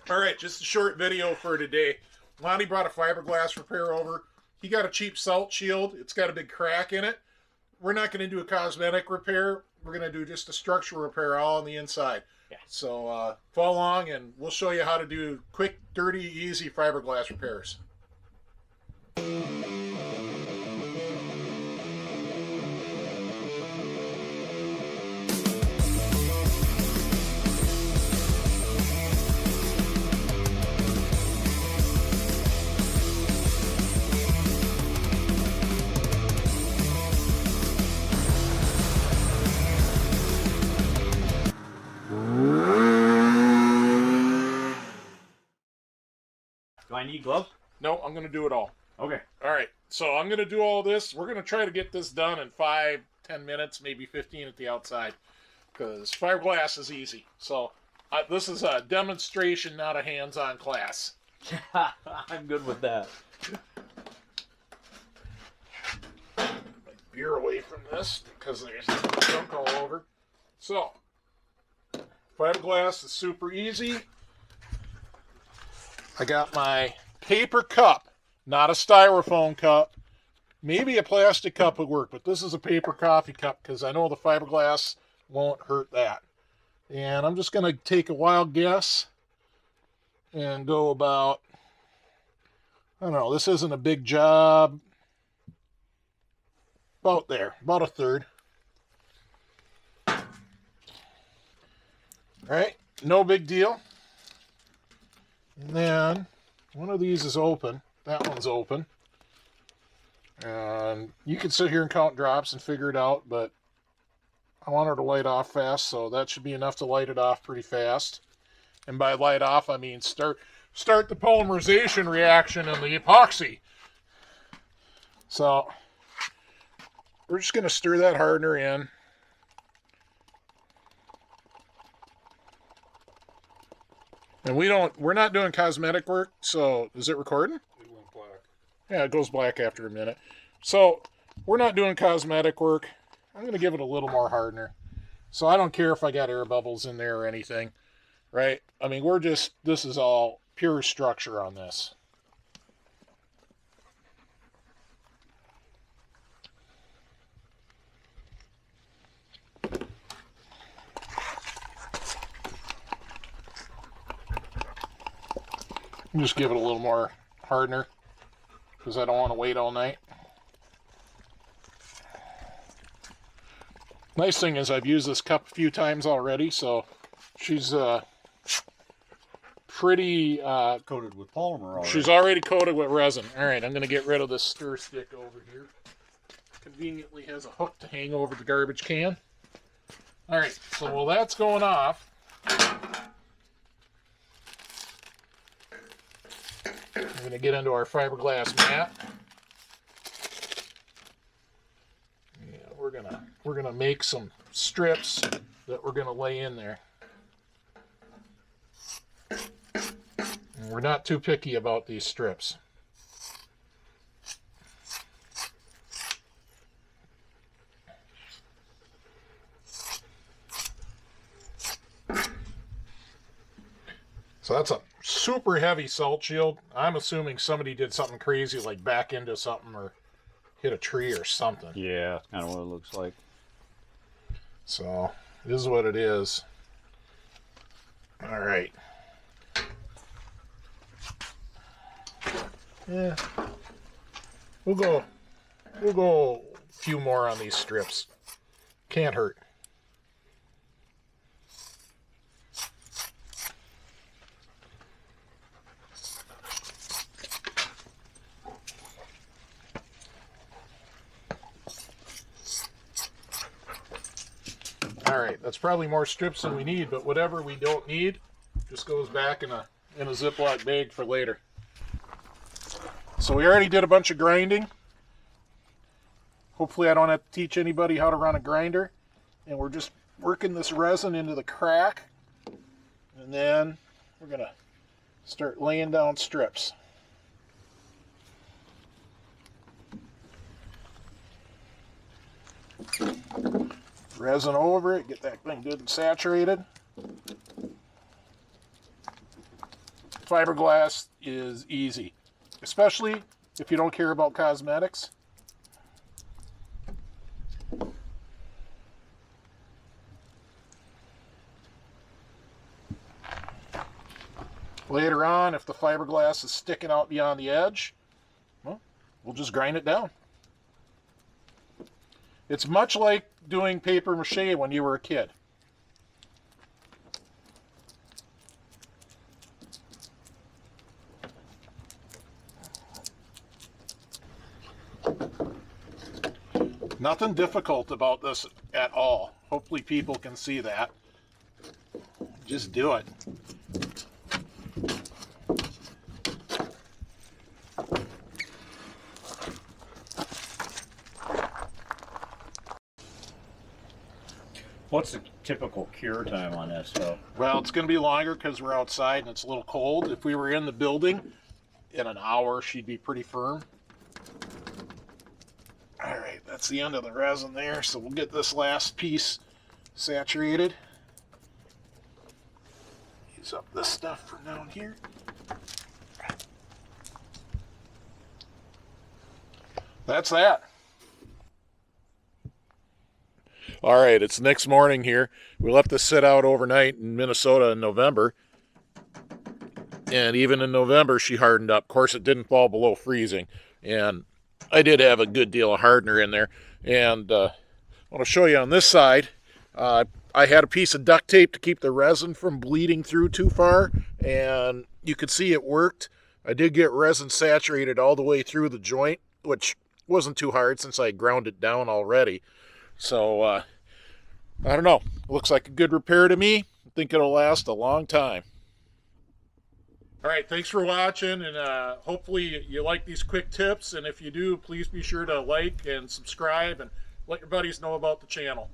All right, just a short video for today. Lonnie brought a fiberglass repair over. He got a cheap salt shield. It's got a big crack in it. We're not going to do a cosmetic repair. We're going to do just a structural repair all on the inside. Yeah. So follow along and we'll show you how to do quick, dirty, easy fiberglass repairs. Do I need gloves? No, I'm going to do it all. Okay. All right, so I'm going to do all this. We're going to try to get this done in 5-10 minutes, maybe 15 at the outside, because fiberglass is easy. So this is a demonstration, not a hands-on class. I'm good with that. My beer away from this because there's junk all over. So, fiberglass is super easy. I got my paper cup, not a styrofoam cup. Maybe a plastic cup would work, but this is a paper coffee cup because I know the fiberglass won't hurt that. And I'm just going to take a wild guess and go about, I don't know, this isn't a big job. About there, about a third. All right, no big deal. And then one of these is open. That one's open. And you can sit here and count drops and figure it out, but I want her to light off fast, so that should be enough to light it off pretty fast. And by light off, I mean start the polymerization reaction in the epoxy. So we're just going to stir that hardener in. And we're not doing cosmetic work, so is it recording? It went black. Yeah, it goes black after a minute. So we're not doing cosmetic work. I'm going to give it a little more hardener. So I don't care if I got air bubbles in there or anything, right? I mean, this is all pure structure on this. Just give it a little more hardener because I don't want to wait all night. Nice thing is I've used this cup a few times already, so she's pretty Coated with polymer already. she's already coated with resin. All right, I'm going to get rid of this stir stick over here. Conveniently has a hook to hang over the garbage can. All right, so while that's going off, we're going to get into our fiberglass mat. Yeah, we're gonna make some strips that we're gonna lay in there. And we're not too picky about these strips. So that's a super heavy salt shield. I'm assuming somebody did something crazy like back into something or hit a tree or something. Yeah, that's kind of what it looks like. So this is what it is. All right. Yeah. We'll go a few more on these strips. Can't hurt. All right, that's probably more strips than we need, but whatever we don't need just goes back in a Ziploc bag for later. So we already did a bunch of grinding. Hopefully I don't have to teach anybody how to run a grinder. And we're just working this resin into the crack. And then we're going to start laying down strips. Resin over it, get that thing good and saturated. Fiberglass is easy, especially if you don't care about cosmetics. Later on, if the fiberglass is sticking out beyond the edge, well, we'll just grind it down. It's much like doing paper mache when you were a kid. Nothing difficult about this at all. Hopefully people can see that. Just do it. What's the typical cure time on this stuff? Well, it's going to be longer because we're outside and it's a little cold. If we were in the building, in an hour, she'd be pretty firm. All right, that's the end of the resin there. So we'll get this last piece saturated. Use up this stuff from down here. That's that. All right, it's next morning here. We left this sit out overnight in Minnesota in November. And even in November, she hardened up. Of course, it didn't fall below freezing. And I did have a good deal of hardener in there. And I want to show you on this side, I had a piece of duct tape to keep the resin from bleeding through too far. And you could see it worked. I did get resin saturated all the way through the joint, which wasn't too hard since I ground it down already. So, I don't know. It looks like a good repair to me. I think it'll last a long time. All right, thanks for watching, and hopefully you like these quick tips. And if you do, please be sure to like and subscribe and let your buddies know about the channel.